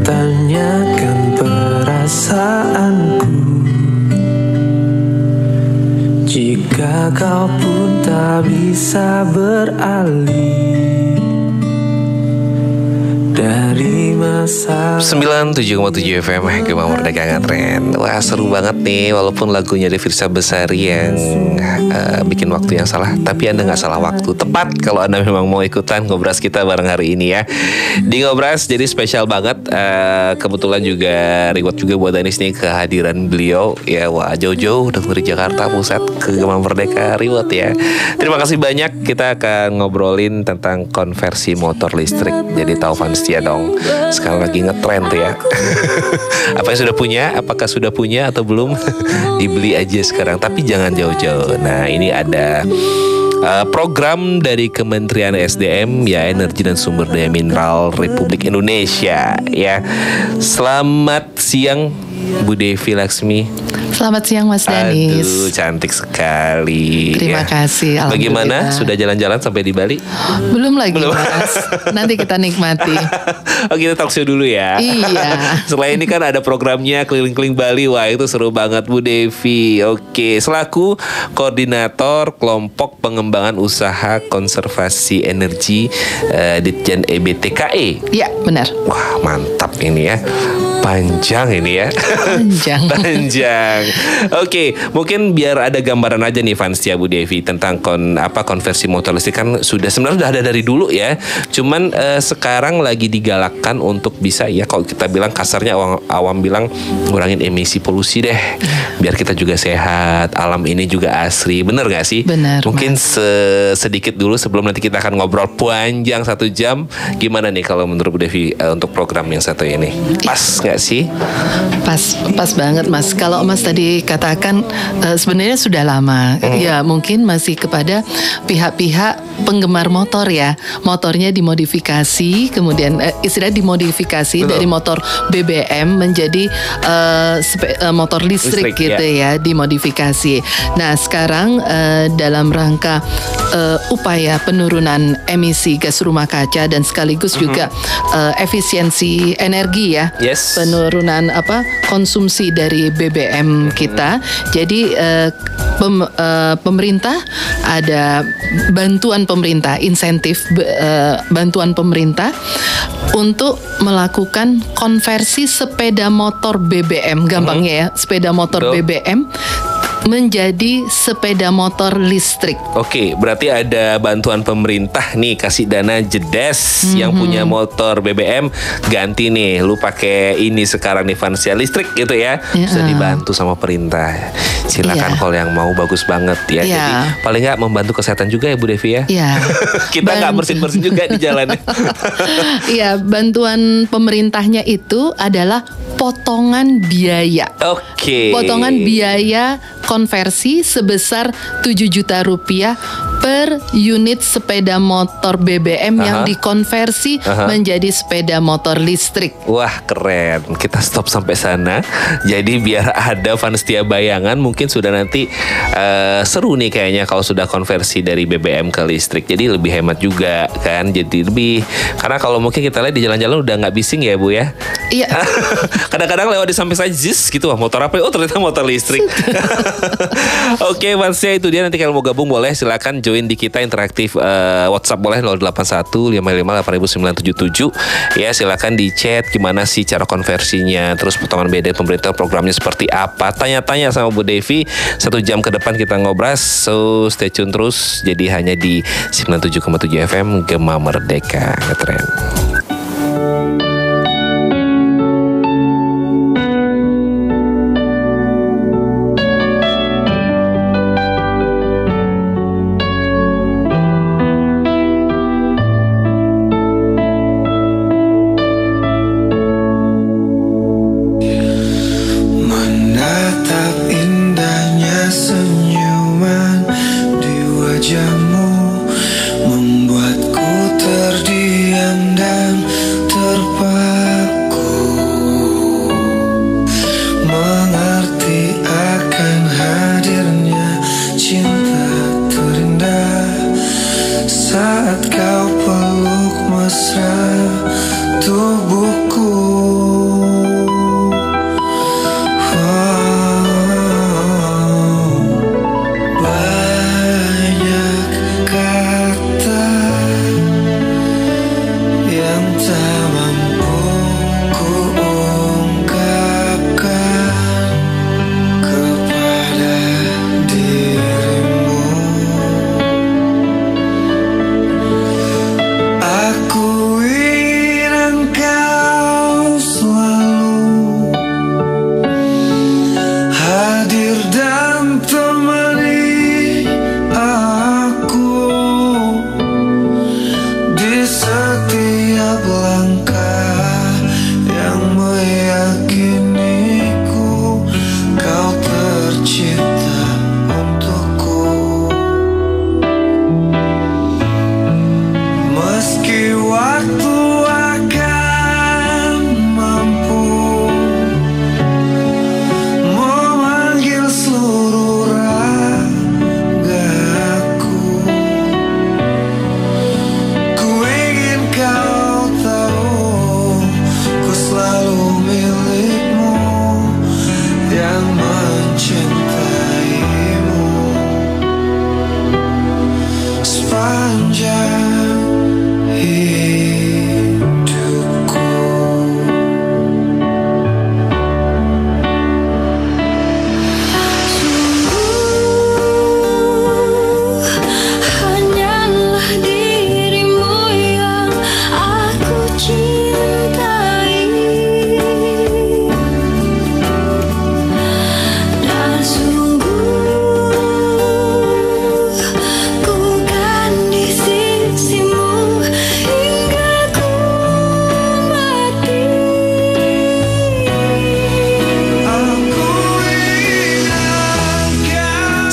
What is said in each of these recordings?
tanyakan perasaanku. Jika kau pun tak bisa beralih dari masa 97,7 FM Gema Merdeka Ngetren. Wah, seru banget nih. Walaupun lagunya Devisa Besari yang bikin waktu yang salah, tapi Anda gak salah waktu. Tepat kalau Anda memang mau ikutan Ngobras kita bareng hari ini ya. Di Ngobras jadi spesial banget. Kebetulan juga reward juga buat Danis nih kehadiran beliau. Ya, wah, jauh-jauh dari Jakarta Pusat ke Gema Merdeka reward ya. Terima kasih banyak. Kita akan ngobrolin tentang konversi motor listrik. Jadi tahu Vanstia dong. Sekarang lagi ngetren tuh ya. Apa yang sudah punya? Apakah sudah punya atau belum? Dibeli aja sekarang. Tapi jangan jauh-jauh. Nah, ini ada program dari Kementerian SDM ya, Energi dan Sumber Daya Mineral Republik Indonesia ya. Selamat siang Bu Devi Laksmi. Selamat siang Mas Danis. Aduh, cantik sekali. Terima kasih. Bagaimana? Sudah jalan-jalan sampai di Bali? Belum lagi Mas. Nanti kita nikmati. Oh, kita talk show dulu ya. Iya. Selain ini kan ada programnya keliling-keliling Bali. Wah, itu seru banget Bu Devi. Oke, selaku koordinator kelompok pengembangan usaha konservasi energi Ditjen EBTKE. Iya, benar. Wah, mantap ini ya. Panjang ini ya. Panjang. Oke, mungkin biar ada gambaran aja nih Vanstia Bu Devi tentang konversi motor listrik kan sebenarnya sudah ada dari dulu ya. Cuman sekarang lagi digalakkan untuk bisa ya, kalau kita bilang kasarnya awam bilang ngurangin emisi polusi deh. Biar kita juga sehat, alam ini juga asri. Bener gak sih? Benar. Mungkin sedikit dulu sebelum nanti kita akan ngobrol panjang 1 jam. Gimana nih kalau menurut Bu Devi untuk program yang satu ini? Pas gak sih? Pas banget Mas. Kalau Mas tadi katakan sebenarnya sudah lama. Ya mungkin masih kepada pihak-pihak penggemar motor ya. Motornya dimodifikasi, kemudian istilah dimodifikasi. Betul. Dari motor BBM menjadi motor listrik gitu ya, dimodifikasi. Nah sekarang dalam rangka upaya penurunan emisi gas rumah kaca dan sekaligus juga efisiensi energi ya. Yes. Penurunan konsumsi dari BBM kita. Jadi pemerintah ada bantuan pemerintah, insentif bantuan pemerintah untuk melakukan konversi sepeda motor BBM, gampangnya ya, sepeda motor BBM menjadi sepeda motor listrik. Oke, berarti ada bantuan pemerintah nih, kasih dana jedes yang punya motor BBM, ganti nih, lu pakai ini sekarang nih Vanstia listrik gitu ya. Bisa dibantu sama perintah. Silakan kalau yang mau, bagus banget ya. Jadi paling nggak membantu kesehatan juga ya Bu Devi ya. Iya. Kita nggak bersin-bersin juga di jalan. Iya, bantuan pemerintahnya itu adalah potongan biaya. Oke. Potongan biaya konversi sebesar 7 juta rupiah per unit sepeda motor BBM yang dikonversi menjadi sepeda motor listrik. Wah, keren. Kita stop sampai sana. Jadi biar ada Vanstia bayangan, mungkin sudah nanti seru nih kayaknya kalau sudah konversi dari BBM ke listrik. Jadi lebih hemat juga kan. Jadi lebih, karena kalau mungkin kita lihat di jalan-jalan udah nggak bising ya Bu ya. Iya. Kadang-kadang lewat di samping saya zis gitu, wah motor apa? Oh ternyata motor listrik. Oke, Vanstia, itu dia. Nanti kalau mau gabung boleh silakan join di kita interaktif WhatsApp boleh 081 558 8977 ya. Silakan di chat gimana sih cara konversinya, terus potongan beda pemerintah programnya seperti apa. Tanya-tanya sama Bu Devi. 1 jam ke depan kita ngobras. So stay tune terus. Jadi hanya di 97,7 FM Gema Merdeka Ngetren. Membuatku terdiam dan terpaku.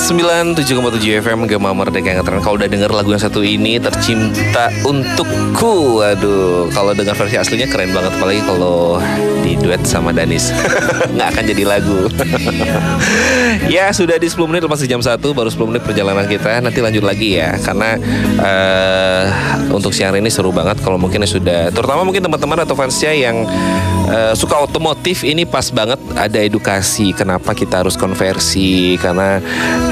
97,7 FM Gema Merdeka yang keren. Kalau udah denger lagu yang satu ini, Tercinta Untukku, aduh, kalau dengar versi aslinya keren banget, apalagi kalau di duet sama Danis. Nggak akan jadi lagu. Ya, sudah di 10 menit lepas di jam 1, baru 10 menit perjalanan kita. Nanti lanjut lagi ya, karena untuk siang hari ini seru banget. Kalau mungkin sudah, terutama mungkin teman-teman atau fansnya yang suka otomotif, ini pas banget ada edukasi kenapa kita harus konversi. Karena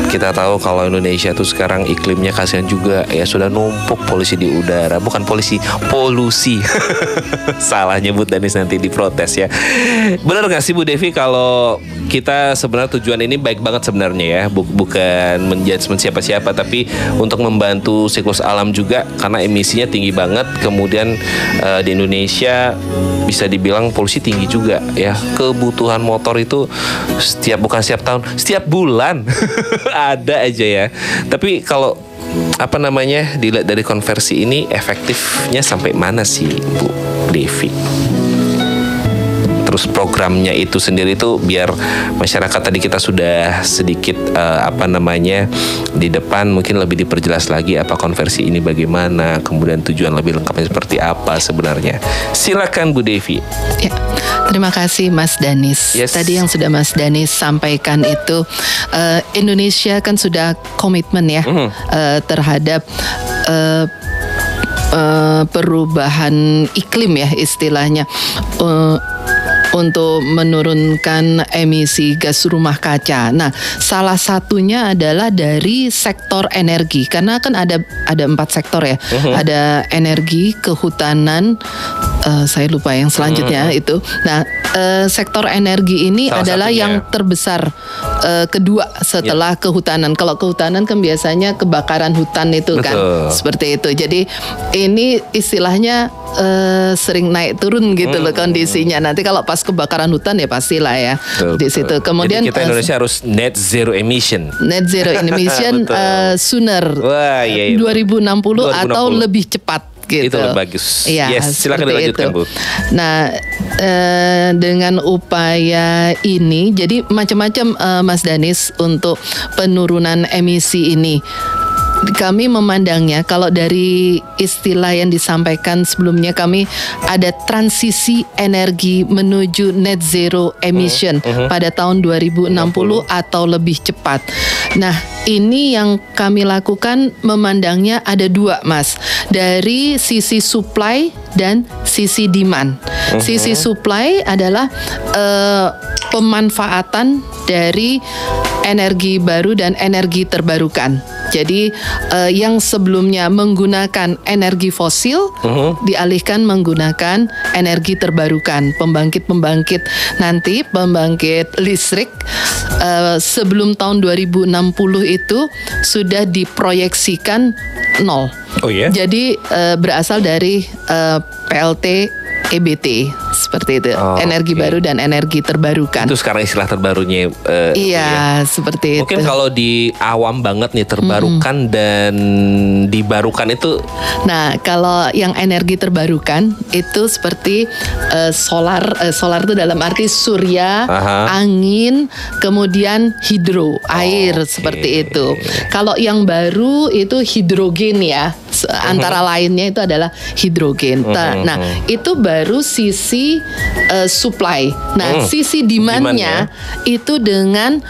kita tahu kalau Indonesia tuh sekarang iklimnya kasihan juga ya, sudah numpuk polusi di udara, bukan polusi. Salah nyebut Danis, nanti diprotes ya. Benar gak sih Bu Devi kalau kita sebenarnya tujuan ini baik banget sebenarnya ya, bukan menjudgment siapa-siapa, tapi untuk membantu siklus alam juga, karena emisinya tinggi banget. Kemudian di Indonesia bisa dibilang polusi tinggi juga ya. Kebutuhan motor itu bukan setiap tahun, setiap bulan ada aja ya. Tapi kalau dilihat dari konversi ini, efektifnya sampai mana sih Bu Devi? Terus programnya itu sendiri itu biar masyarakat, tadi kita sudah sedikit di depan mungkin lebih diperjelas lagi apa konversi ini bagaimana, kemudian tujuan lebih lengkapnya seperti apa sebenarnya. Silakan Bu Devi. Ya, terima kasih Mas Danis. Yes. Tadi yang sudah Mas Danis sampaikan itu, Indonesia kan sudah komitmen ya terhadap perubahan iklim ya istilahnya, untuk menurunkan emisi gas rumah kaca. Nah, salah satunya adalah dari sektor energi, karena kan ada 4 sektor ya. Ada energi, kehutanan, saya lupa yang selanjutnya itu. Nah, sektor energi ini adalah yang terbesar kedua setelah kehutanan. Kalau kehutanan kan biasanya kebakaran hutan itu kan, seperti itu. Jadi ini istilahnya sering naik turun gitu loh kondisinya. Nanti kalau pas kebakaran hutan ya pastilah ya di situ. Kemudian jadi kita Indonesia harus net zero emission. Net zero emission sooner. Wah, iya. 2060 atau lebih cepat. Gitu. Itu lebih bagus. Ya, yes, silakan dilanjutkan Bu. Nah, dengan upaya ini, jadi macam-macam Mas Danis untuk penurunan emisi ini. Kami memandangnya, kalau dari istilah yang disampaikan sebelumnya, kami ada transisi energi menuju net zero emission pada tahun 2060 atau lebih cepat. Nah, ini yang kami lakukan memandangnya ada 2 Mas, dari sisi supply dan sisi demand. Sisi supply adalah pemanfaatan dari energi baru dan energi terbarukan. Jadi yang sebelumnya menggunakan energi fosil dialihkan menggunakan energi terbarukan, pembangkit nanti pembangkit listrik sebelum tahun 2060 itu sudah diproyeksikan 0. Oh ya? Jadi berasal dari PLT EBT seperti itu, energi baru dan energi terbarukan. Itu sekarang istilah terbarunya. Iya, seperti mungkin itu. Mungkin kalau di awam banget nih terbarukan dan dibarukan itu. Nah, kalau yang energi terbarukan itu seperti solar itu dalam arti surya, angin, kemudian hidro, air, seperti itu. Kalau yang baru itu hidrogen ya. Antara lainnya itu adalah hidrogen. Nah, itu baru sisi supply. Nah, sisi demand-nya itu dengan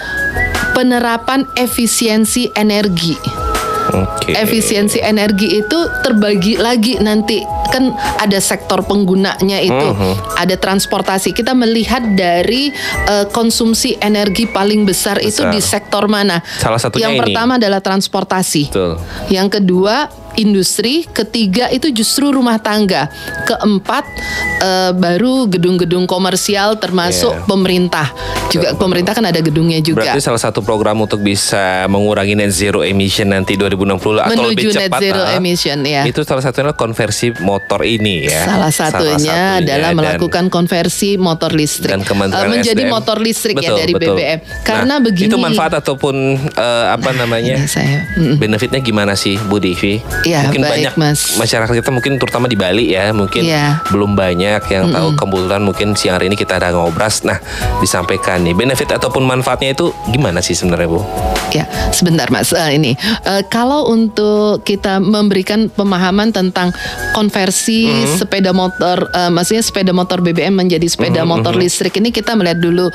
penerapan efisiensi energi. Efisiensi energi itu terbagi lagi nanti, kan ada sektor penggunanya itu, ada transportasi. Kita melihat dari konsumsi energi paling besar itu di sektor mana. Salah satunya yang pertama adalah transportasi. Betul. Yang kedua industri, ketiga itu justru rumah tangga, keempat baru gedung-gedung komersial termasuk pemerintah. Juga pemerintah kan ada gedungnya juga. Berarti salah satu program untuk bisa mengurangi net zero emission nanti 2060 atau lebih cepat, net zero emission ya. Itu salah satunya konversi motor ini ya. Salah satunya adalah melakukan konversi motor listrik menjadi SDM. Motor listrik ya dari BBM. Karena begini. Itu manfaat ataupun benefitnya gimana sih Bu Devi? Ya, mungkin baik, banyak Mas. masyarakat kita mungkin terutama di Bali ya, mungkin Iya. belum banyak yang tahu. Kebetulan mungkin siang hari ini kita ada ngobras. Nah, disampaikan nih benefit ataupun manfaatnya itu gimana sih sebenarnya, Bu? Ya, sebentar Mas. Kalau untuk kita memberikan pemahaman tentang konversi sepeda motor, maksudnya sepeda motor BBM menjadi sepeda motor listrik ini, kita melihat dulu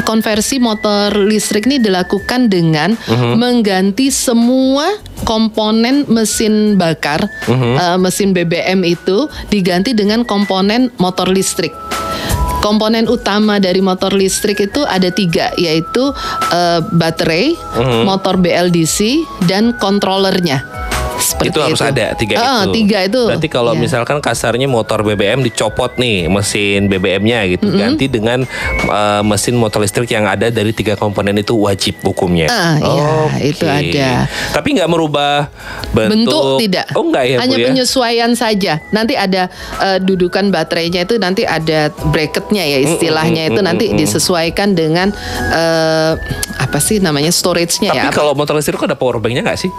konversi motor listrik ini dilakukan dengan mengganti semua komponen mesin bakar, mesin BBM itu diganti dengan komponen motor listrik. Komponen utama dari motor listrik itu ada 3, yaitu baterai, motor BLDC, dan kontrolernya. Seperti Itu harus ada 3 itu. 3 itu. Berarti kalau misalkan kasarnya motor BBM dicopot nih mesin BBM-nya gitu, ganti dengan mesin motor listrik yang ada dari 3 komponen itu wajib hukumnya. Iya, itu ada. Tapi nggak merubah bentuk. Tidak. Oh enggak ya, hanya Bu, ya? penyesuaian saja. Nanti ada dudukan baterainya itu, nanti ada bracketnya ya istilahnya, itu nanti disesuaikan dengan apa sih namanya, storage-nya ya. Tapi kalau motor listrik ada power bank-nya nggak sih?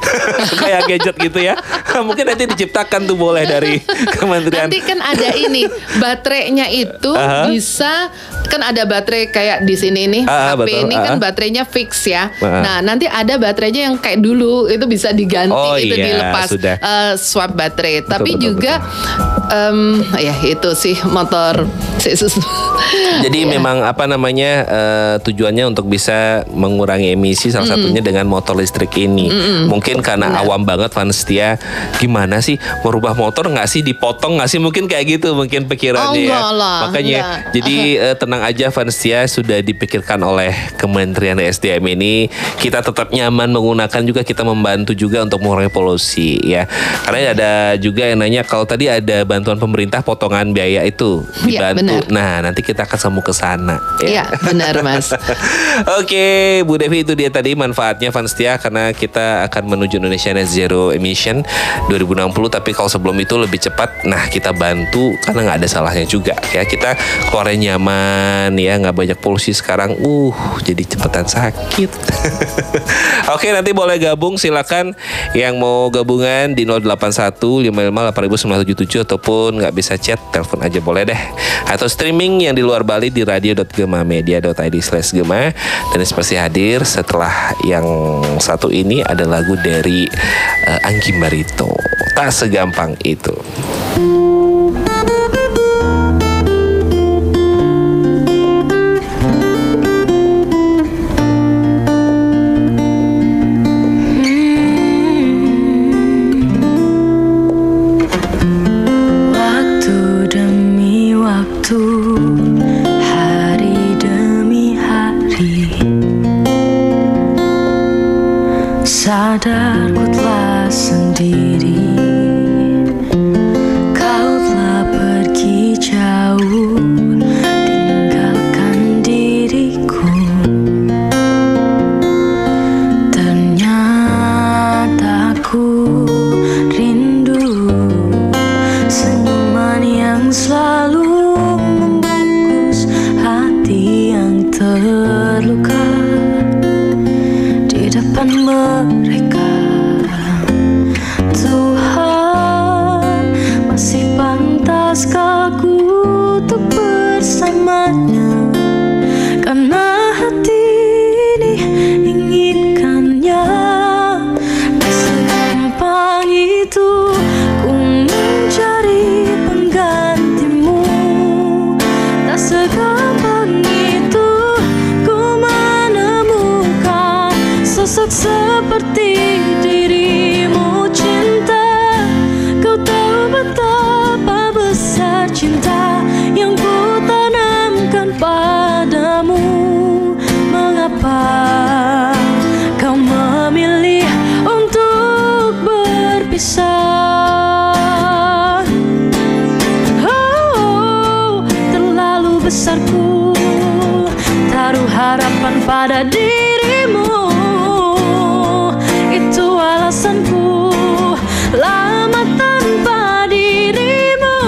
Kayak gadget gitu ya. Mungkin nanti diciptakan tuh boleh dari kementerian. Nanti kan ada ini baterainya itu bisa, kan ada baterai kayak di sini nih, HP betul. ini kan baterainya fix ya. Nah, nanti ada baterainya yang kayak dulu itu bisa diganti, itu dilepas swap baterai. Tapi betul, juga ya itu sih motor. Jadi memang apa namanya, tujuannya untuk bisa mengurangi emisi, salah satunya dengan motor listrik ini. Mungkin karena awam banget Vanstia, gimana sih merubah motor, nggak sih dipotong nggak sih, mungkin kayak gitu mungkin pikirannya ya. Makanya jadi tenang aja Vanstia, sudah dipikirkan oleh Kementerian SDM ini, kita tetap nyaman menggunakan, juga kita membantu juga untuk mengurangi polusi ya. Karena ada juga yang nanya, kalau tadi ada bantuan pemerintah potongan biaya itu dibantu. Nah, nanti kita akan sambung ke sana. Iya, benar Mas. Oke, Bu Devi, itu dia tadi manfaatnya Vanstia, karena kita akan menuju Indonesia Net Zero Emission 2060. Tapi kalau sebelum itu lebih cepat, nah kita bantu karena nggak ada salahnya juga ya. Kita keluarnya nyaman ya, nggak banyak polusi sekarang. Jadi cepetan sakit. Oke, nanti boleh gabung, silakan yang mau gabungan di 081 55 8977, ataupun nggak bisa chat, telepon aja boleh deh. Atau streaming yang di luar Bali di radio.gemamedia.id/gema. Dan seperti hadir setelah yang satu ini ada lagu dari Anggi Barito, Tak Segampang Itu. Sadar ku telah sendiri, kau telah pergi jauh, tinggalkan diriku. Ternyata ku rindu senyuman yang selalu membungkus hati yang terluka di depan mereka. Tuhan, masih pantaskah ku untuk bersamanya? Karena hati ini inginkannya. Tak segampang itu ku mencari penggantimu. Tak segampang itu ku menemukan sosok seperti dirimu. Cinta, kau tahu betapa besar cinta yang ku tanamkan padamu. Mengapa kau memilih untuk berpisah? Oh, terlalu besar ku taruh harapan pada dirimu. Itu alasanku lama tanpa dirimu.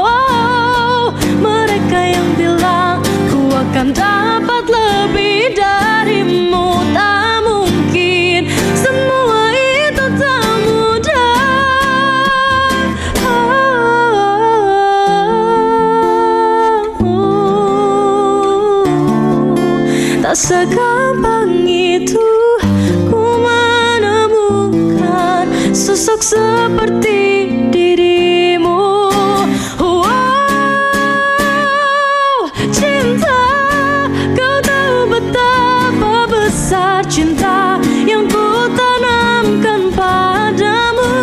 Oh, mereka yang bilang ku akan dapat lebih darimu, tak mungkin. Semua itu tak mudah. Tak segampang itu ku menemukan sosok seperti dirimu. Wow, cinta, kau tahu betapa besar cinta yang ku tanamkan padamu.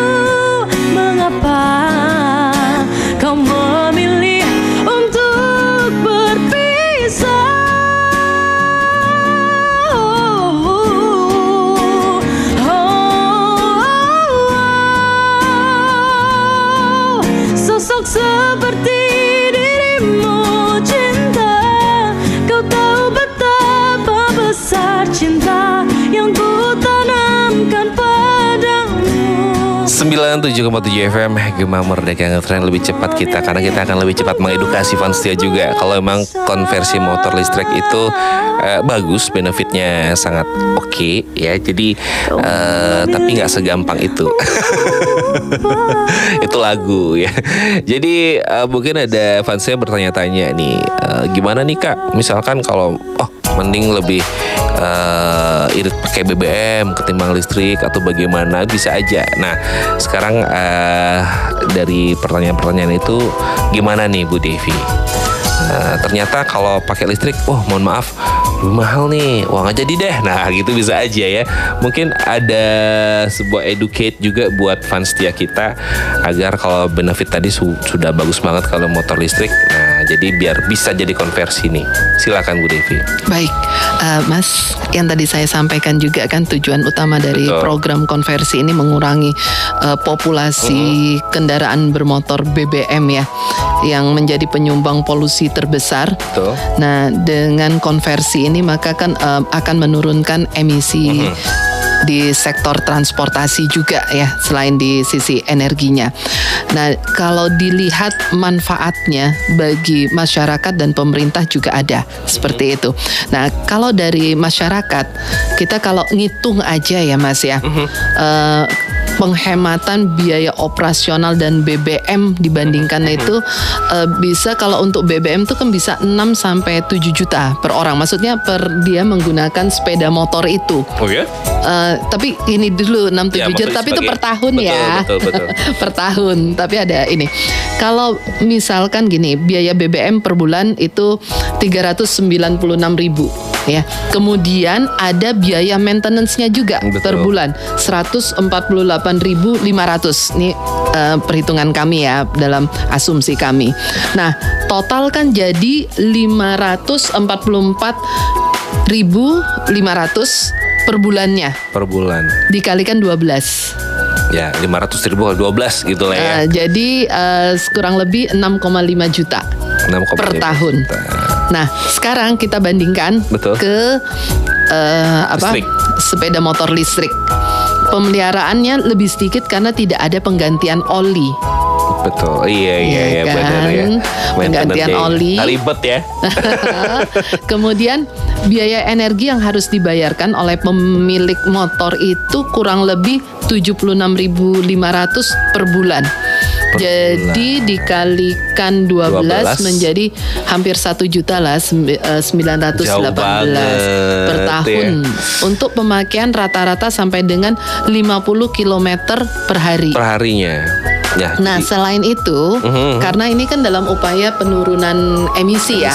Mengapa kau memilih untuk berpisah? Sosok seperti dirimu, cinta, kau tahu betapa besar cinta yang ku tanamkan padamu. 97,7 FM Gema Merdeka Ngetren. Lebih cepat kita, karena kita akan lebih cepat mengedukasi fans setia juga. Kalau emang konversi motor listrik itu bagus, benefitnya sangat oke ya. Jadi tapi nggak segampang itu. Itu lagu ya. Jadi mungkin ada fansnya bertanya-tanya nih, gimana nih Kak? Misalkan kalau mending lebih irit pakai BBM ketimbang listrik atau bagaimana, bisa aja. Nah sekarang dari pertanyaan-pertanyaan itu gimana nih Bu Devi? Ternyata kalau pakai listrik, mohon maaf lebih mahal nih, nggak jadi deh. Nah gitu bisa aja ya. Mungkin ada sebuah educate juga buat fans setia kita, agar kalau benefit tadi sudah bagus banget kalau motor listrik. Nah jadi biar bisa jadi konversi nih. Silakan Bu Devi. Baik, Mas, yang tadi saya sampaikan juga kan tujuan utama dari program konversi ini mengurangi populasi kendaraan bermotor BBM ya, yang menjadi penyumbang polusi terbesar. Betul. Nah, dengan konversi ini maka kan akan menurunkan emisi di sektor transportasi juga ya, selain di sisi energinya. Nah, kalau dilihat manfaatnya bagi masyarakat dan pemerintah juga ada seperti itu. Nah, kalau dari masyarakat, kita kalau ngitung aja ya Mas ya, penghematan biaya operasional dan BBM dibandingkan itu bisa, kalau untuk BBM itu kan bisa 6 sampai 7 juta per orang. Maksudnya per dia menggunakan sepeda motor itu. Oh ya? Tapi ini dulu 6-7 juta, tapi itu per tahun ya. Betul. Per tahun. Tapi ada ini. Kalau misalkan gini, biaya BBM per bulan itu 396.000 ya. Kemudian ada biaya maintenance-nya juga per bulan 148.500. Ini perhitungan kami ya, dalam asumsi kami. Nah, total kan jadi 544.500 per bulannya. Per bulan. Dikalikan 12. Ya, 500.000 12 gitu lah ya. Jadi kurang lebih 6,5 juta per tahun. Nah, sekarang kita bandingkan ke sepeda motor listrik. Pemeliharaannya lebih sedikit karena tidak ada penggantian oli. Betul, iya kan? Benar ya. Penggantian oli. Ribet ya. Kemudian biaya energi yang harus dibayarkan oleh pemilik motor itu kurang lebih 76.500 per bulan. Jadi dikalikan 12 menjadi hampir 1 juta lah, 918 per tahun ya. Untuk pemakaian rata-rata sampai dengan 50 km per hari. Per harinya. Ya, nah selain itu, karena ini kan dalam upaya penurunan emisi ya,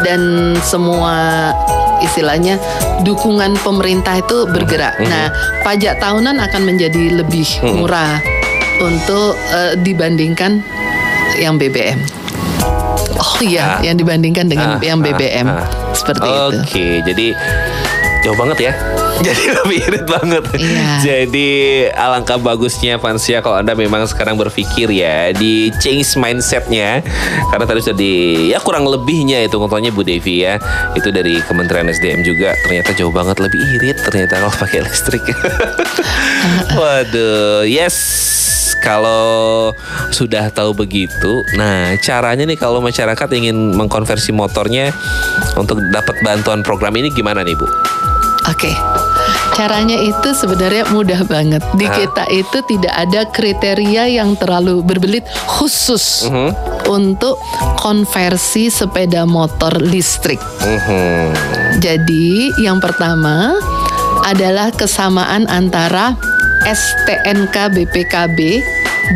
dan semua istilahnya dukungan pemerintah itu bergerak. Nah, pajak tahunan akan menjadi lebih murah untuk dibandingkan yang BBM. Oh iya, yang dibandingkan dengan yang BBM seperti itu. Oke, jadi jauh banget ya. Jadi lebih irit banget. Jadi alangkah bagusnya Fansia kalau Anda memang sekarang berpikir ya di change mindsetnya, karena tadi sudah kurang lebihnya itu contohnya Bu Devi ya, itu dari Kementerian SDM juga ternyata jauh banget lebih irit ternyata kalau pakai listrik. Waduh, yes. Kalau sudah tahu begitu, nah caranya nih kalau masyarakat ingin mengkonversi motornya untuk dapat bantuan program ini gimana nih Bu? Oke. Caranya itu sebenarnya mudah banget. Di kita itu tidak ada kriteria yang terlalu berbelit khusus untuk konversi sepeda motor listrik. Jadi yang pertama adalah kesamaan antara STNK BPKB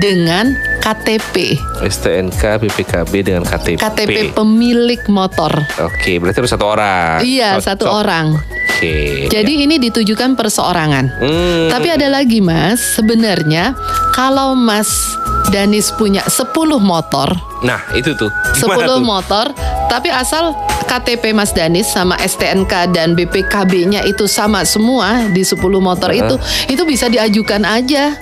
dengan KTP. STNK BPKB dengan KTP. KTP pemilik motor. Oke, berarti harus satu orang. Iya, Cocok. satu orang. Oke. Jadi ini ditujukan perseorangan. Tapi ada lagi Mas, sebenarnya kalau Mas Danis punya 10 motor. Nah, itu tuh. 10 Gimana tuh? motor, tapi asal KTP Mas Danis sama STNK dan BPKB-nya itu sama semua di 10 motor itu bisa diajukan aja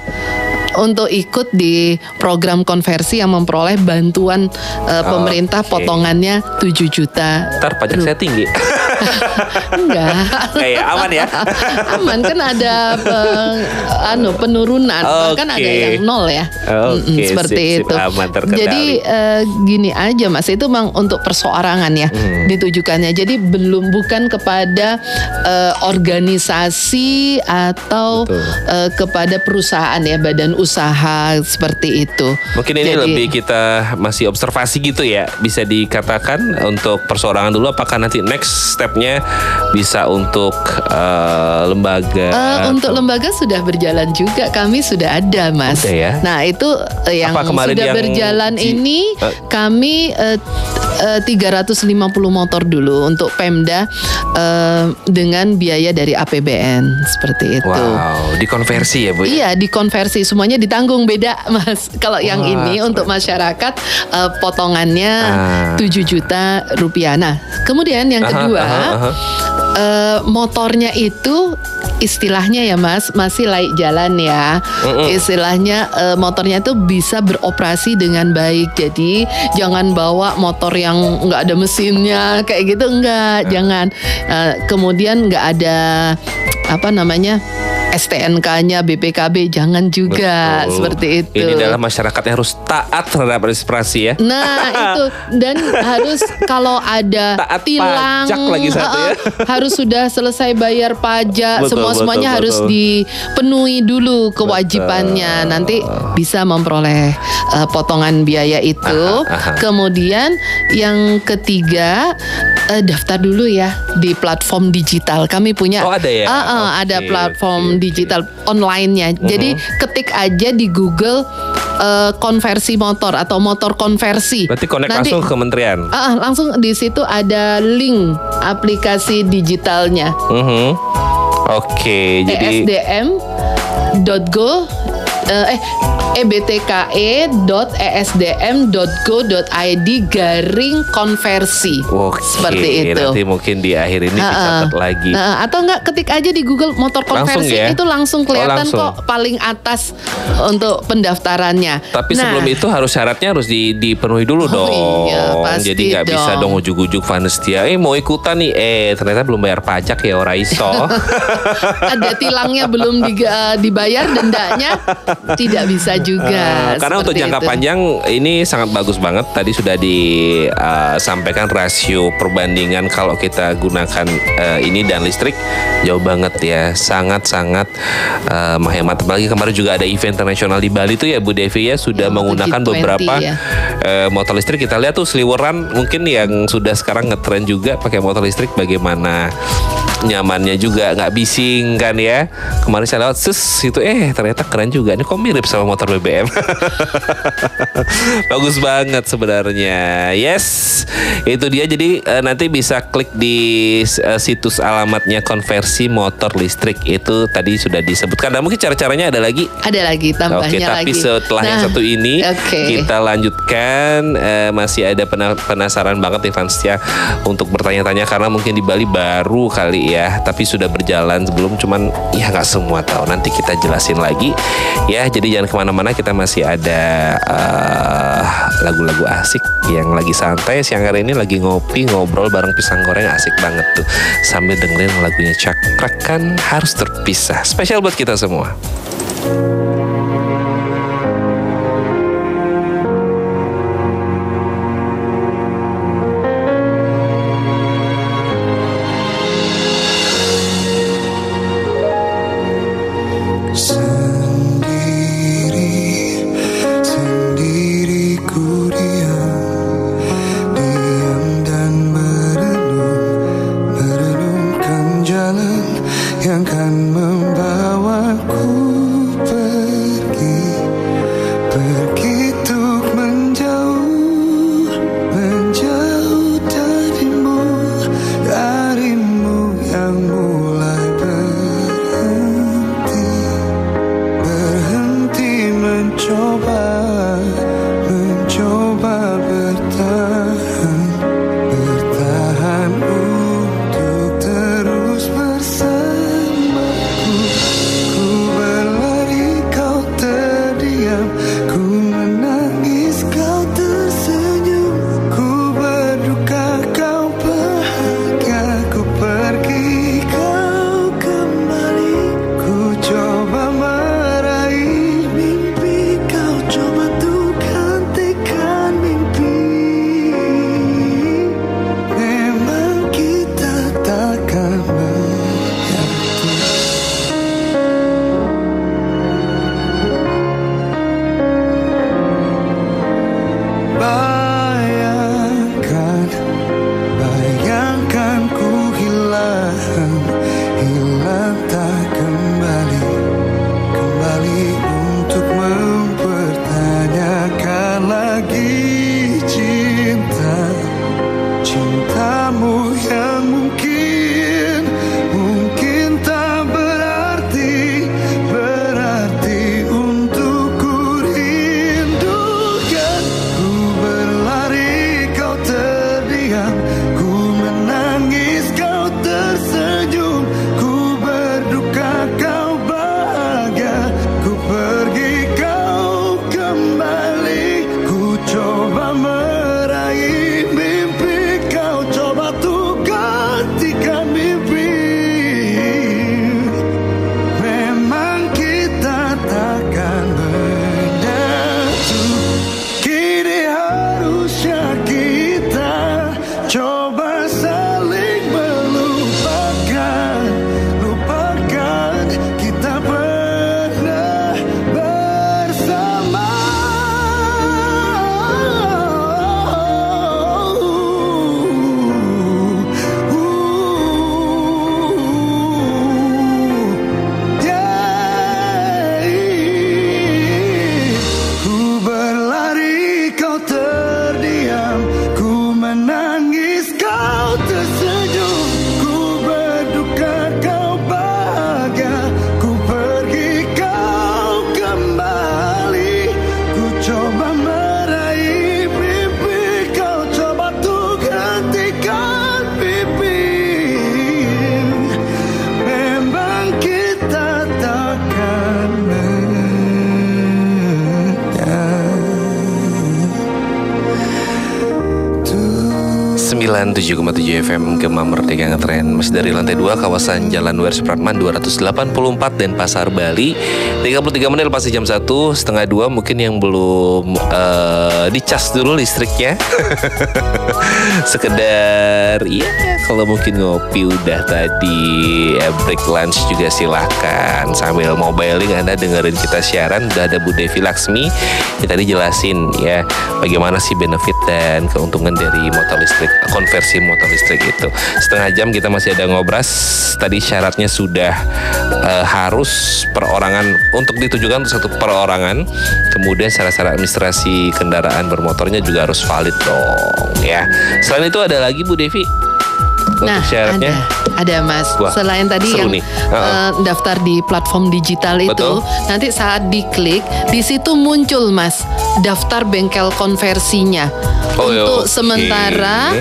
untuk ikut di program konversi yang memperoleh bantuan pemerintah, potongannya 7 juta. Ntar pajak saya tinggi. Enggak. Kayak aman ya. Aman kan ada penurunan, bahkan ada yang 0 ya. Oke, seperti sip, itu. aman, terkendali. Jadi gini aja Mas, itu memang untuk perseorangan ya ditujukannya. Jadi bukan kepada organisasi atau kepada perusahaan ya, badan usaha seperti itu. Mungkin ini lebih kita masih observasi gitu ya. Bisa dikatakan untuk perseorangan dulu, apakah nanti next stepnya bisa untuk lembaga? Untuk lembaga sudah berjalan juga, kami sudah ada Mas. Udah ya? Nah itu yang kemarin sudah yang berjalan ini kami 350 motor dulu untuk Pemda dengan biaya dari APBN seperti itu. Wow, dikonversi ya Bu? Iya, dikonversi, semuanya ditanggung beda Mas. Kalau yang ini untuk masyarakat potongannya 7 juta rupiah. Nah, kemudian yang kedua motornya itu istilahnya ya Mas, masih layak jalan ya. Istilahnya motornya itu bisa beroperasi dengan baik. Jadi jangan bawa motor yang nggak ada mesinnya kayak gitu, enggak, jangan. Kemudian nggak ada STNK-nya, BPKB jangan juga. Seperti itu. Ini adalah masyarakatnya harus taat terhadap administrasi ya. Nah itu, dan harus kalau ada Taat tilang pajak lagi satu ya. harus sudah selesai bayar pajak, semuanya harus dipenuhi dulu kewajibannya. Nanti bisa memperoleh potongan biaya itu. Kemudian yang ketiga, daftar dulu ya di platform digital. Kami punya ada ya? Ada platform digital online-nya. Jadi ketik aja di Google konversi motor atau motor konversi. Berarti connect Nanti, langsung ke kementerian. langsung di situ ada link aplikasi digitalnya. Oke, jadi esdm.go ebtke.esdm.go.id/konversi. Seperti itu. Nanti mungkin di akhir ini dicatat lagi. Atau enggak, ketik aja di Google motor konversi, ya? itu langsung kelihatan langsung. kok paling atas untuk pendaftarannya. Tapi sebelum itu syaratnya harus dipenuhi dulu dong. Iya, pasti jadi nggak bisa dong ujuk-ujuk Vanessa mau ikutan nih, ternyata belum bayar pajak ya, ora iso. Ada tilangnya belum dibayar, dendanya tidak bisa juga. Karena untuk jangka panjang ini sangat bagus banget. Tadi sudah disampaikan rasio perbandingan kalau kita gunakan ini dan listrik jauh banget ya, sangat-sangat menghemat. Apalagi kemarin juga ada event internasional di Bali tuh ya Bu Devi ya, sudah menggunakan G20 beberapa ya. Motor listrik. Kita lihat tuh seliweran mungkin yang sudah sekarang ngetren juga pakai motor listrik, bagaimana nyamannya juga, nggak bising kan ya. Kemarin saya lewat itu ternyata keren juga. Ini kok mirip sama motor BBM. Bagus banget sebenarnya. Yes, itu dia. Jadi nanti bisa klik di situs alamatnya konversi motor listrik, itu tadi sudah disebutkan. Dan mungkin cara-caranya ada lagi? Ada lagi, tambahnya lagi. Tapi setelah yang satu ini kita lanjutkan. Masih ada penasaran banget nih Vanstia untuk bertanya-tanya, karena mungkin di Bali baru kali ya, tapi sudah berjalan sebelum, cuman ya nggak semua tahu. Nanti kita jelasin lagi ya. Jadi jangan kemana-mana, kita masih ada lagu-lagu asik yang lagi santai. Siang hari ini lagi ngopi, ngobrol bareng pisang goreng, asik banget tuh sambil dengerin lagunya Cakrak Kan Harus Terpisah, spesial buat kita semua. yang kan membawaku pergi untuk menjauh darimu yang mulai berhenti mencoba bertahan untuk terus bersamaku. Ku berlari, kau terdiam, ku menangis, kau tersenyum, ku berduka, kau bahagia, ku pergi, kau kembali. Ku coba meraih mimpi, kau coba tuh gantikan mimpi. Memang kita takkan menyatu. Bayangkan ku hilang tak kembali untuk mempertanyakan lagi cintamu yang mungkin tak berarti untukku rindukan. Ku berlari, kau terdiam, ku menangis, kau tersenyum, ku berduka, kau bahagia, ku pergi, kau kembali. Ku coba meraih mimpi, kau coba tuh gantikan mimpi. Memang kita takkan menyatu. Kini harusnya kita coba saling melupakan kita pernah bersama. Ku berlari, kau terdiam, ku menangis, kau tersenyum, ku berduka, kau bahagia, ku pergi, kau kembali. Ku coba meraih mimpi, kau coba tuh gantikan mimpi. Memang kita takkan menyatu. 97,7 FM Gema Merdeka Ngetren. Masih dari lantai 2 kawasan Jalan Wer Supratman 284 dan Pasar Bali. 33 menit pasti jam 1, setengah 2. Mungkin yang belum dicas dulu listriknya. Sekedar ya kalau mungkin ngopi udah tadi, break lunch juga silahkan. Sambil mobiling Anda dengerin kita siaran. Udah ada Bu Devi Laksmi yang tadi jelasin ya bagaimana sih benefit dan keuntungan dari motor listrik, konversi motor listrik itu. Setengah jam kita masih ada ngobras. Tadi syaratnya sudah harus perorangan, untuk ditujukan untuk satu perorangan. Kemudian syarat-syarat administrasi kendaraan bermotornya juga harus valid dong ya. Selain itu ada lagi Bu Devi untuk syaratnya? Ada Mas. Wah, selain tadi yang daftar di platform digital itu, betul. Nanti saat diklik di situ muncul Mas daftar bengkel konversinya. Untuk sementara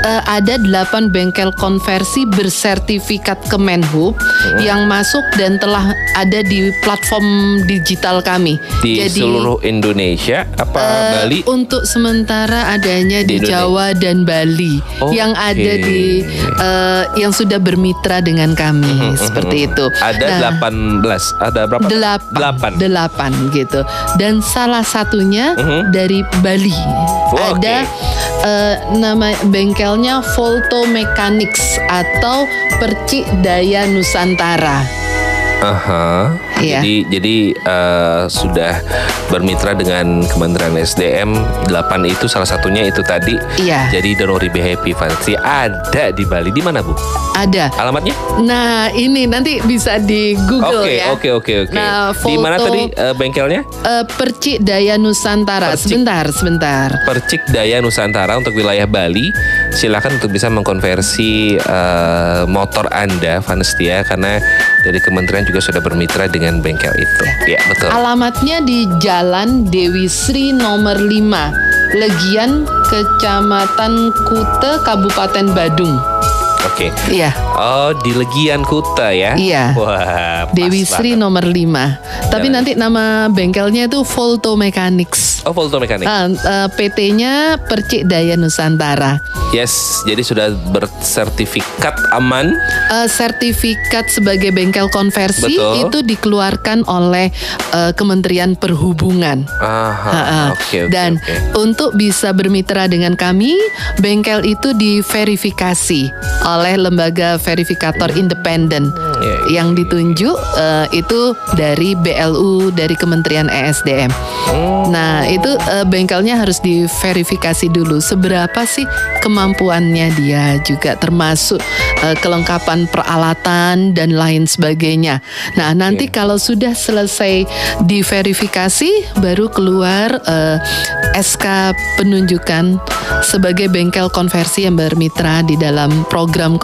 ada 8 bengkel konversi bersertifikat Kemenhub yang masuk dan telah ada di platform digital kami. Di jadi, seluruh Indonesia apa Bali? Untuk sementara adanya di Jawa dan Bali yang ada di yang sudah bermitra dengan kami seperti itu. Ada 18, ada berapa? 8 gitu. Dan salah satunya dari Bali. Ada nama bengkelnya Volto Mechanics atau Percik Daya Nusantara. Aha. Iya. Jadi sudah bermitra dengan Kementerian SDM 8 itu salah satunya itu tadi. Iya. Jadi Don't Worry Be Happy Fancy ada di Bali. Di mana, Bu? Ada. Alamatnya? Nah, ini nanti bisa di Google ya. Oke. Nah, Di mana foto- tadi bengkelnya? Percik Daya Nusantara. Percik. Sebentar. Percik Daya Nusantara untuk wilayah Bali. Silakan untuk bisa mengkonversi motor Anda, Vanestia, karena dari kementerian juga sudah bermitra dengan bengkel itu. Ya, betul. Alamatnya di Jalan Dewi Sri nomor 5, Legian, Kecamatan Kute, Kabupaten Badung. Oke. Iya. Oh, di Legian Kuta ya? Iya. Wah, pas Dewi Sri banget. nomor 5. Tapi Jalan. nanti nama bengkelnya itu Volto Mechanics. Oh, Volto Mekanik. PT-nya Percik Daya Nusantara. Yes, jadi sudah bersertifikat aman. Sertifikat sebagai bengkel konversi Betul. itu dikeluarkan oleh Kementerian Perhubungan. Aha, oke. Dan untuk bisa bermitra dengan kami, bengkel itu diverifikasi oleh lembaga verifikator independen Iya. yang ditunjuk itu dari BLU, dari Kementerian ESDM. Nah, itu bengkelnya harus diverifikasi dulu seberapa sih kemampuannya dia, juga termasuk kelengkapan peralatan dan lain sebagainya. Nah, nanti kalau sudah selesai diverifikasi baru keluar SK penunjukan sebagai bengkel konversi yang bermitra di dalam program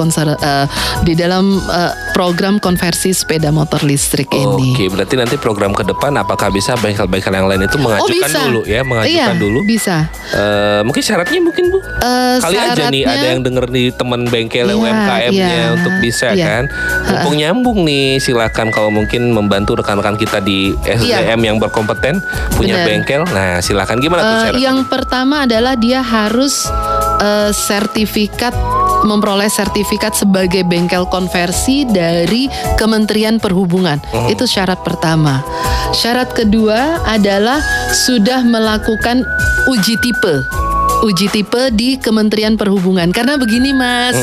program konversi sepeda motor listrik ini. Oke, berarti nanti program ke depan apakah bisa bengkel-bengkel yang lain itu mengajukan bisa. dulu ya, mengajukan Iya, dulu. bisa. Mungkin syaratnya mungkin, Bu. Kali aja nih ada yang denger nih teman bengkel Iya, UMKM-nya iya, untuk bisa iya. kan. Mumpung nyambung nih, silakan kalau mungkin membantu rekan-rekan kita di SDM yang berkompeten punya Benar. bengkel. Nah, silakan gimana tuh syaratnya? Yang pertama adalah dia harus memperoleh sertifikat sebagai bengkel konversi dari Kementerian Perhubungan. Itu syarat pertama. Syarat kedua adalah sudah melakukan uji tipe di Kementerian Perhubungan. Karena begini, Mas,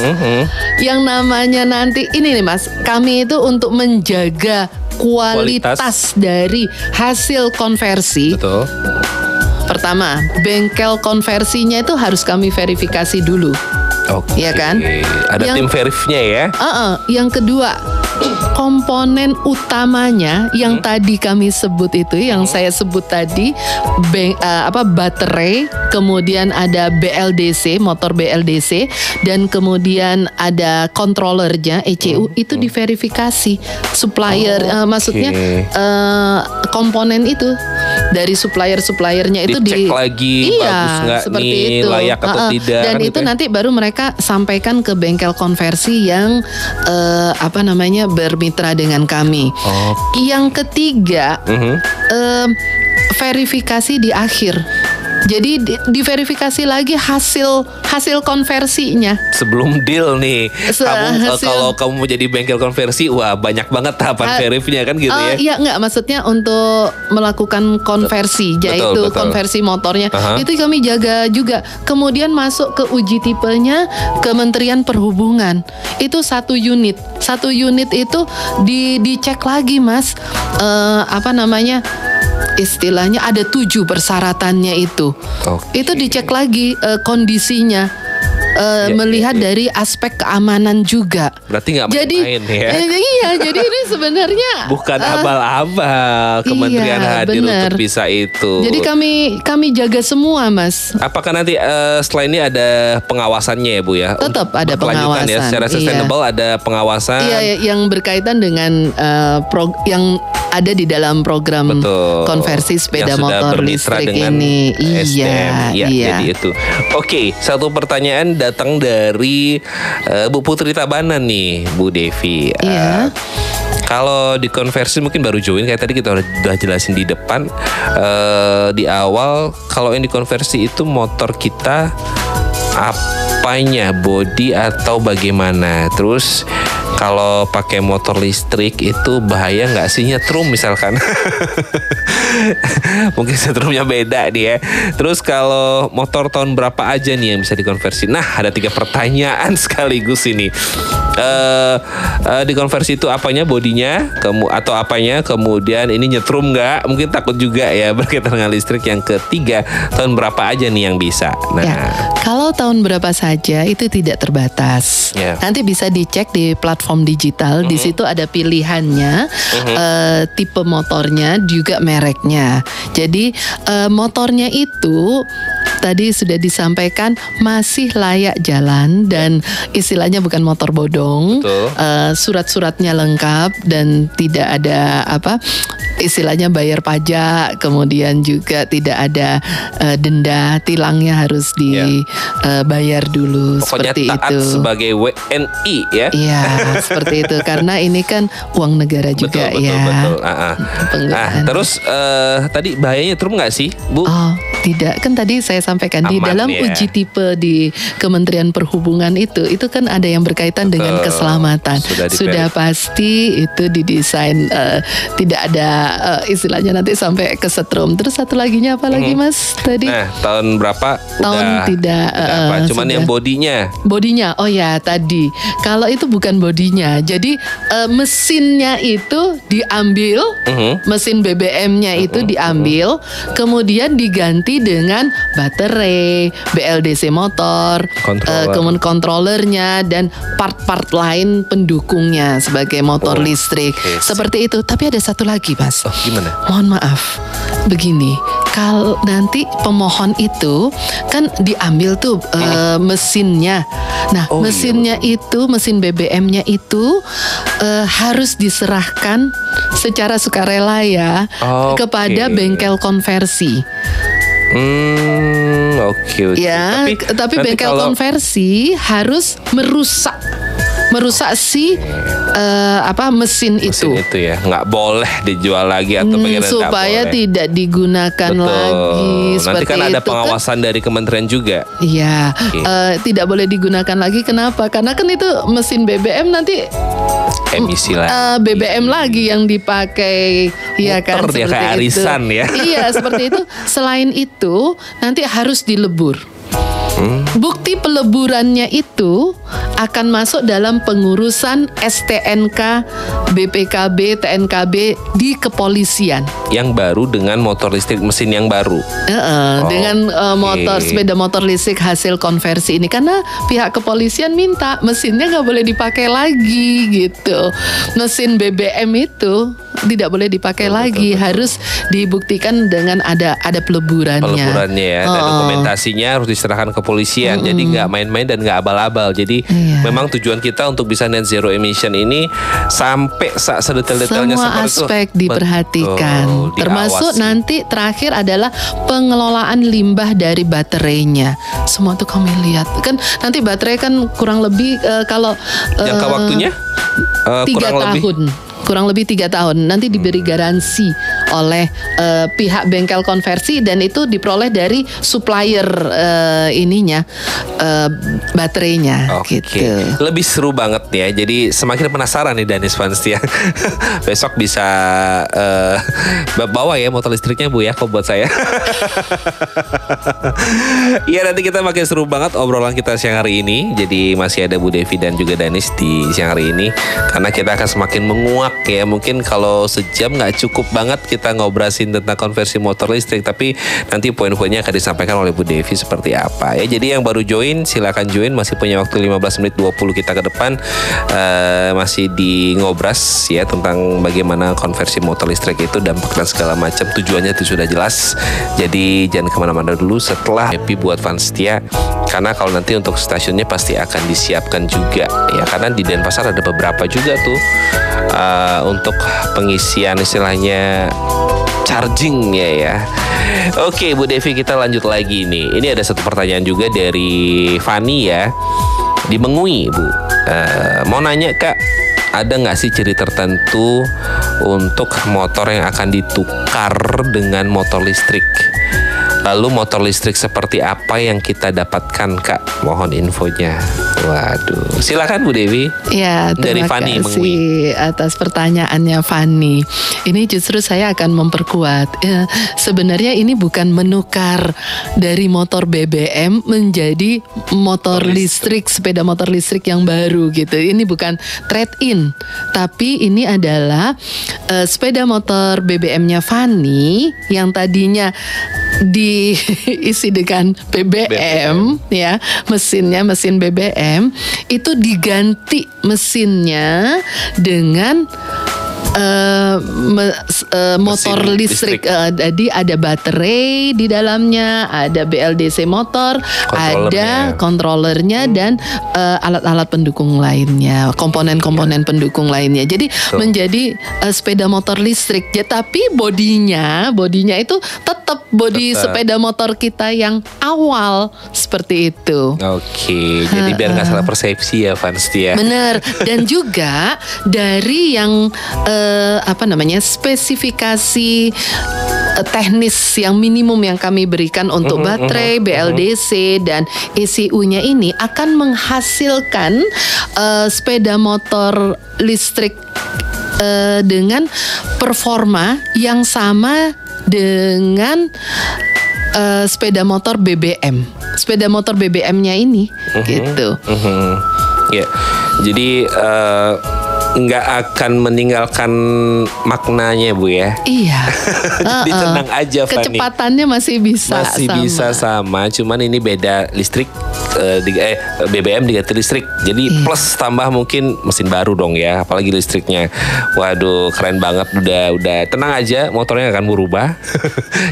yang namanya nanti ini nih, Mas, kami itu untuk menjaga kualitas dari hasil konversi. Betul. Pertama, bengkel konversinya itu harus kami verifikasi dulu. Oke. Iya kan? Ada Yang- tim verifnya ya. Yang kedua, komponen utamanya yang tadi kami sebut itu, yang saya sebut tadi, baterai, kemudian ada BLDC, motor BLDC, dan kemudian ada controllernya ECU, itu diverifikasi supplier, maksudnya komponen itu dari suppliernya itu Dicek lagi, bagus nggak seperti nih, itu. layak atau tidak, Dan kan itu gitu ya. nanti baru mereka sampaikan ke bengkel konversi yang bermitra dengan kami. Yang ketiga, verifikasi di akhir. Jadi diverifikasi lagi hasil konversinya. Sebelum deal nih, Hasil- kalau kamu mau jadi bengkel konversi, wah banyak banget tahapan verifnya kan gitu ya. Iya, enggak, maksudnya untuk melakukan konversi, yaitu betul. konversi motornya, Aha. itu kami jaga juga. Kemudian masuk ke uji tipenya Kementerian Perhubungan, itu satu unit itu dicek lagi, Mas, istilahnya ada 7 persyaratannya itu. Oke. Itu dicek lagi kondisinya. Melihat dari aspek keamanan juga. Berarti nggak Jadi main-main ya. iya, jadi ini sebenarnya Bukan abal-abal kementerian iya, hadir bener. untuk bisa itu. Jadi kami jaga semua, Mas. Apakah nanti setelah ini ada pengawasannya ya, Bu ya? Tetap Untuk ada berkelanjutan ya, pengawasan, secara iya. sustainable ada pengawasan. Iya, yang berkaitan dengan yang ada di dalam program Betul. konversi sepeda Yang sudah motor bermitra listrik dengan ini. SDM. Iya. Jadi itu. Oke, satu pertanyaan datang dari Bu Putri Tabanan nih, Bu Devi. Iya. Kalau di konversi mungkin baru join, kayak tadi kita udah jelasin di depan di awal. Kalau yang dikonversi itu motor kita apanya, body atau bagaimana? Terus Kalau pakai motor listrik itu bahaya nggak sih nyetrum misalkan? Mungkin setrumnya beda nih ya. Terus kalau motor tahun berapa aja nih yang bisa dikonversi? Nah, ada 3 pertanyaan sekaligus ini. Dikonversi itu apanya, bodinya, atau apanya? Kemudian ini nyetrum nggak? Mungkin takut juga ya berkaitan dengan listrik. Yang ketiga, tahun berapa aja nih yang bisa? Nah, ya, kalau tahun berapa saja itu tidak terbatas. Ya. Nanti bisa dicek di platform digital. Di situ ada pilihannya, tipe motornya, juga mereknya. Jadi motornya itu tadi sudah disampaikan masih layak jalan dan istilahnya bukan motor bodong. Surat-suratnya lengkap dan tidak ada istilahnya bayar pajak, kemudian juga tidak ada denda, tilangnya harus dibayar dulu. Pokoknya seperti taat itu sebagai WNI ya. Iya, seperti itu karena ini kan uang negara juga betul, ya. Betul. Penggunaan. Terus tadi bahayanya nyetrum nggak sih, Bu? Oh, tidak, kan tadi saya sampaikan di Aman dalam ya. uji tipe di Kementerian Perhubungan itu kan ada yang berkaitan dengan keselamatan. Sudah pasti itu didesain tidak ada istilahnya nanti sampai kesetrum. Terus satu laginya apa lagi Mas tadi? Nah, tahun berapa? Tahun tidak. Cuman sudah. yang bodinya. Bodinya, oh ya tadi. Kalau itu bukan bodinya, jadi mesinnya itu diambil, mesin BBM-nya itu diambil, kemudian diganti dengan baterai, BLDC motor, kemudian kontrolernya dan part-part lain pendukungnya sebagai motor listrik. Seperti itu. Tapi ada satu lagi, Mas. Oh, gimana? Mohon maaf. Begini, kalau nanti pemohon itu kan diambil tuh mesinnya. Nah, mesinnya itu, mesin BBM-nya itu harus diserahkan secara sukarela ya kepada bengkel konversi. Oke. Ya, tapi bengkel konversi harus merusak si mesin itu. Mesin itu ya, nggak boleh dijual lagi atau supaya tidak digunakan lagi. Nanti kan ada pengawasan dari kementerian juga. Iya, tidak boleh digunakan lagi. Kenapa? Karena kan itu mesin BBM nanti emisi lagi. BBM lagi yang dipakai, ya kan? Dia kayak arisan ya. Iya, seperti itu. Selain itu, nanti harus dilebur. Bukti peleburannya itu akan masuk dalam pengurusan STNK, BPKB, TNKB di kepolisian. Yang baru dengan motor listrik mesin yang baru. Dengan sepeda motor listrik hasil konversi ini, karena pihak kepolisian minta mesinnya nggak boleh dipakai lagi gitu. Mesin BBM itu tidak boleh dipakai lagi, harus dibuktikan dengan ada peleburannya. Peleburannya ya, dan dokumentasinya harus diserahkan ke kepolisian. Jadi nggak main-main dan nggak abal-abal. Jadi memang tujuan kita untuk bisa net zero emission ini sampai sedetail-detailnya semua aspek itu diperhatikan. Betul, termasuk nanti terakhir adalah pengelolaan limbah dari baterainya. Semua tuh kami lihat. Kan nanti baterai kan kurang lebih kalau jangka waktunya 3 tahun. Kurang lebih 3 tahun. Nanti diberi garansi oleh pihak bengkel konversi dan itu diperoleh dari supplier baterainya. Gitu. Lebih seru banget ya. Jadi semakin penasaran nih Danis Vanstia. Besok bisa bawa ya motor listriknya Bu ya, kok buat saya. Iya, nanti kita makin seru banget obrolan kita siang hari ini. Jadi masih ada Bu Devi dan juga Danis di siang hari ini karena kita akan semakin menguak ya. Mungkin kalau sejam nggak cukup banget kita ngobrasin tentang konversi motor listrik, tapi nanti poin-poinnya akan disampaikan oleh Bu Devi seperti apa ya. Jadi yang baru join silakan join, masih punya waktu 15 menit 20 kita ke depan, masih di ngobras ya tentang bagaimana konversi motor listrik itu, dampak dan segala macam. Tujuannya itu sudah jelas. Jadi jangan kemana-mana dulu setelah happy buat Vanstia, karena kalau nanti untuk stasiunnya pasti akan disiapkan juga ya, karena di Denpasar ada beberapa juga tuh untuk pengisian istilahnya charging ya. Oke Bu Devi, kita lanjut lagi nih. Ini ada satu pertanyaan juga dari Fani ya, di Mengui Bu. Mau nanya Kak, ada nggak sih ciri tertentu untuk motor yang akan ditukar dengan motor listrik? Lalu motor listrik seperti apa yang kita dapatkan Kak? Mohon infonya. Waduh, silakan Bu Dewi. Ya, Dari terima Fani kasih atas pertanyaannya Fani. Ini justru saya akan memperkuat. Sebenarnya ini bukan menukar dari motor BBM menjadi motor listrik, sepeda motor listrik yang baru gitu. Ini bukan trade-in, tapi ini adalah sepeda motor BBM-nya Fani yang tadinya diisi dengan BBM ya, mesinnya mesin BBM, itu diganti mesinnya dengan motor listrik. Jadi ada baterai di dalamnya, ada BLDC motor, ada kontrolernya dan alat-alat pendukung lainnya, komponen-komponen pendukung lainnya. Jadi menjadi sepeda motor listrik. Ya, tapi bodinya itu tetap bodi sepeda motor kita yang awal seperti itu. Oke, jadi biar nggak salah persepsi ya Fans ya. Bener. Dan juga dari yang spesifikasi teknis yang minimum yang kami berikan untuk baterai, BLDC dan ECU-nya ini akan menghasilkan sepeda motor listrik dengan performa yang sama dengan sepeda motor BBM. Sepeda motor BBM-nya ini gitu. Ya, jadi nggak akan meninggalkan maknanya Bu ya. Iya. Jadi tenang aja Fani. Kecepatannya masih bisa sama. Cuman ini beda listrik, BBM diganti listrik. Jadi plus tambah mungkin mesin baru dong ya, apalagi listriknya. Waduh, keren banget. Udah tenang aja, motornya akan berubah.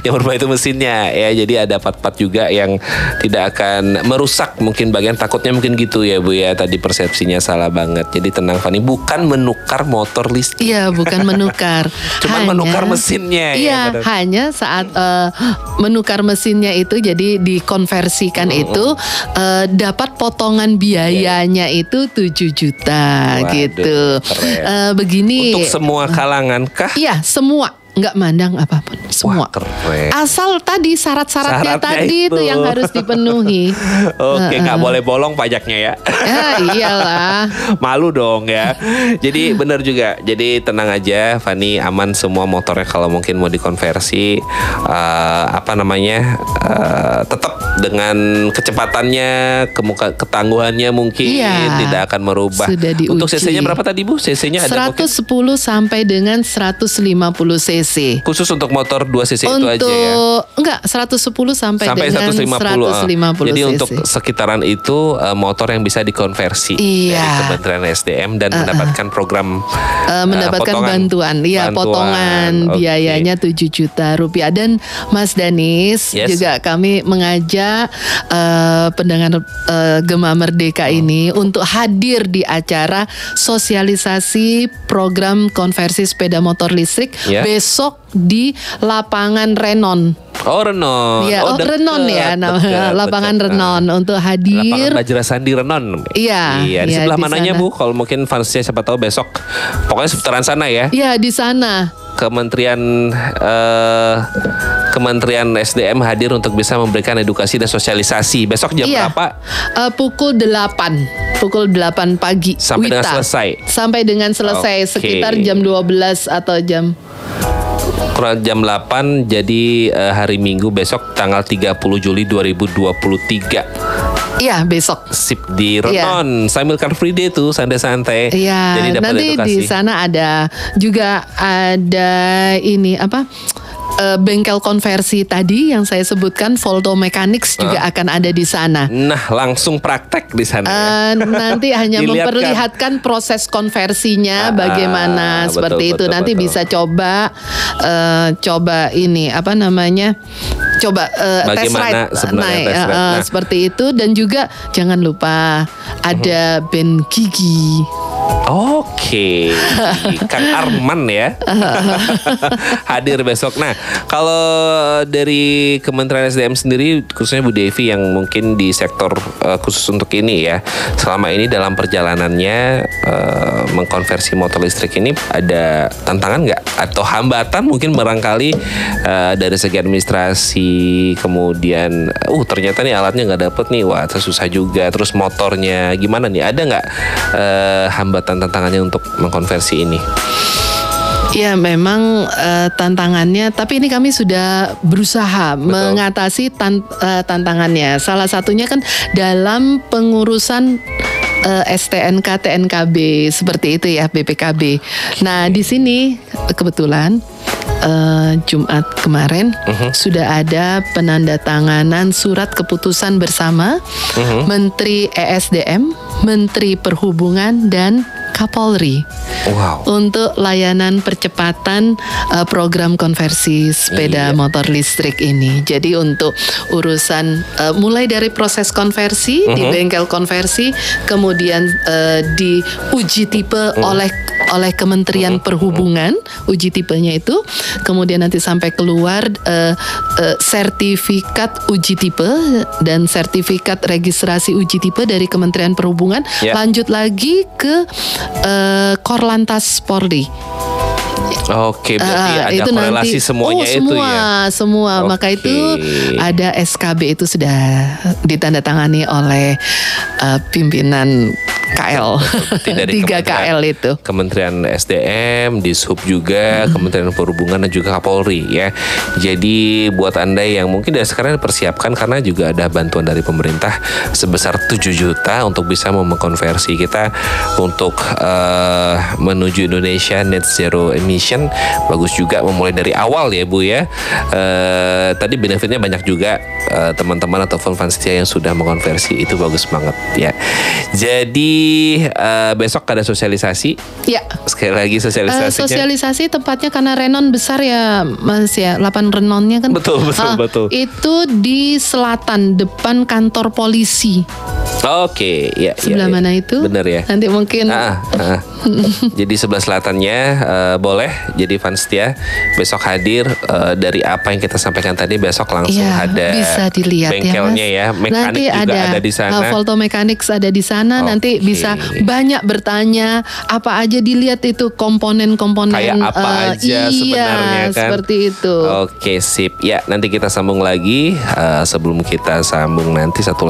Yang berubah itu mesinnya ya. Jadi ada part-part juga yang tidak akan merusak mungkin bagian, takutnya mungkin gitu ya Bu ya. Tadi persepsinya salah banget. Jadi tenang Fani, bukan menukar motor listrik. Iya, bukan menukar. Cuman menukar mesinnya. Iya, ya, hanya saat menukar mesinnya itu jadi dikonversikan itu dapat potongan biayanya itu 7 juta. Waduh, gitu. Begini. Untuk semua kalangan kah? Iya, semua. Nggak mandang apapun, semua. Wah, asal tadi syarat-syaratnya tadi itu yang harus dipenuhi. Oke, nggak boleh bolong pajaknya ya. Iyalah. Malu dong ya. Jadi benar juga. Jadi tenang aja, Fani, aman semua motornya. Kalau mungkin mau dikonversi, tetap dengan kecepatannya, ketangguhannya mungkin tidak akan merubah. Untuk cc-nya berapa tadi Bu? Cc-nya ada 110 sampai dengan 150 cc. Khusus untuk motor 2 cc itu aja ya? Enggak, 110 sampai dengan 150 Jadi cc. untuk sekitaran itu motor yang bisa dikonversi dari Kementerian SDM dan mendapatkan program mendapatkan bantuan. Iya, potongan biayanya 7 juta rupiah. Dan Mas Danis juga kami mengajak pendengar Gema Merdeka ini untuk hadir di acara sosialisasi program konversi sepeda motor listrik besok di lapangan Renon. Oh, Renon. Ya, Renon ya, lapangan Renon untuk hadir. Lapangan Bajra Sandi Renon. Iya, di sebelah mananya Bu? Kalau mungkin fansnya siapa tahu besok. Pokoknya seputaran sana ya. Iya, di sana. Kementerian SDM hadir untuk bisa memberikan edukasi dan sosialisasi. Besok jam berapa? Pukul 8 pagi. Sampai dengan selesai. Sampai dengan selesai sekitar jam 12 atau jam 8. Jadi hari Minggu besok tanggal 30 Juli 2023. Iya, besok. Sip di Renon sambil Car Free Day tuh, santai-santai. Iya, jadi dapat nanti edukasi. di sana ada ini bengkel konversi tadi yang saya sebutkan, Volto Mechanics juga akan ada di sana. Nah, langsung praktek di sana. Nanti hanya memperlihatkan proses konversinya bagaimana seperti itu. Nanti bisa coba ini coba test ride naik seperti itu. Dan juga jangan lupa ada band gigi. Oke, Kang Arman ya hadir besok. Nah, kalau dari Kementerian SDM sendiri, khususnya Bu Devi yang mungkin di sektor khusus untuk ini ya, selama ini dalam perjalanannya mengkonversi motor listrik ini ada tantangan nggak? Atau hambatan mungkin barangkali dari segi administrasi, kemudian ternyata nih alatnya nggak dapet nih, wah susah juga. Terus motornya gimana nih? Ada nggak hambatan tantangannya untuk mengkonversi ini? Ya memang tantangannya, tapi ini kami sudah berusaha mengatasi tantangannya. Salah satunya kan dalam pengurusan STNK, TNKB seperti itu ya, BPKB. Nah di sini kebetulan Jumat kemarin sudah ada penandatanganan surat keputusan bersama Menteri ESDM, Menteri Perhubungan dan Kapolri untuk layanan percepatan program konversi sepeda motor listrik ini. Jadi untuk urusan mulai dari proses konversi di bengkel konversi, kemudian diuji tipe oleh Kementerian Perhubungan, uji tipenya itu, kemudian nanti sampai keluar sertifikat uji tipe dan sertifikat registrasi uji tipe dari Kementerian Perhubungan, lanjut lagi ke Korlantas Polri. Oke, berarti ada itu korelasi nanti, semuanya itu ya. Semua. Maka itu ada SKB itu sudah ditandatangani oleh pimpinan KL. 3 KL itu. Kementerian SDM, Dishub juga, Kementerian Perhubungan dan juga Kapolri ya. Jadi buat Anda yang mungkin dari sekarang persiapkan, karena juga ada bantuan dari pemerintah sebesar 7 juta untuk bisa mengkonversi kita untuk menuju Indonesia net zero emission. Bagus juga memulai dari awal ya Bu ya. Tadi benefitnya banyak juga, teman-teman ataupun fans setia yang sudah mengkonversi, itu bagus banget ya. Jadi besok ada sosialisasi. Ya. Sekali lagi sosialisasinya. Sosialisasi tempatnya karena renon besar ya Mas ya, 8 renonnya kan. Betul. Itu di selatan depan kantor polisi. Oke, ya. Sebelah mana itu? Bener ya. Nanti mungkin. Jadi sebelah selatannya boleh jadi fans setia besok hadir. Dari apa yang kita sampaikan tadi, besok langsung ada bisa dilihat bengkelnya ya, nanti mekanik juga ada di sana. Volto Mechanics ada di sana. Nanti bisa banyak bertanya apa aja, dilihat itu komponen-komponen kayak apa aja sebenarnya kan. Seperti itu. Oke, sip. Ya, nanti kita sambung lagi. Sebelum kita sambung nanti satu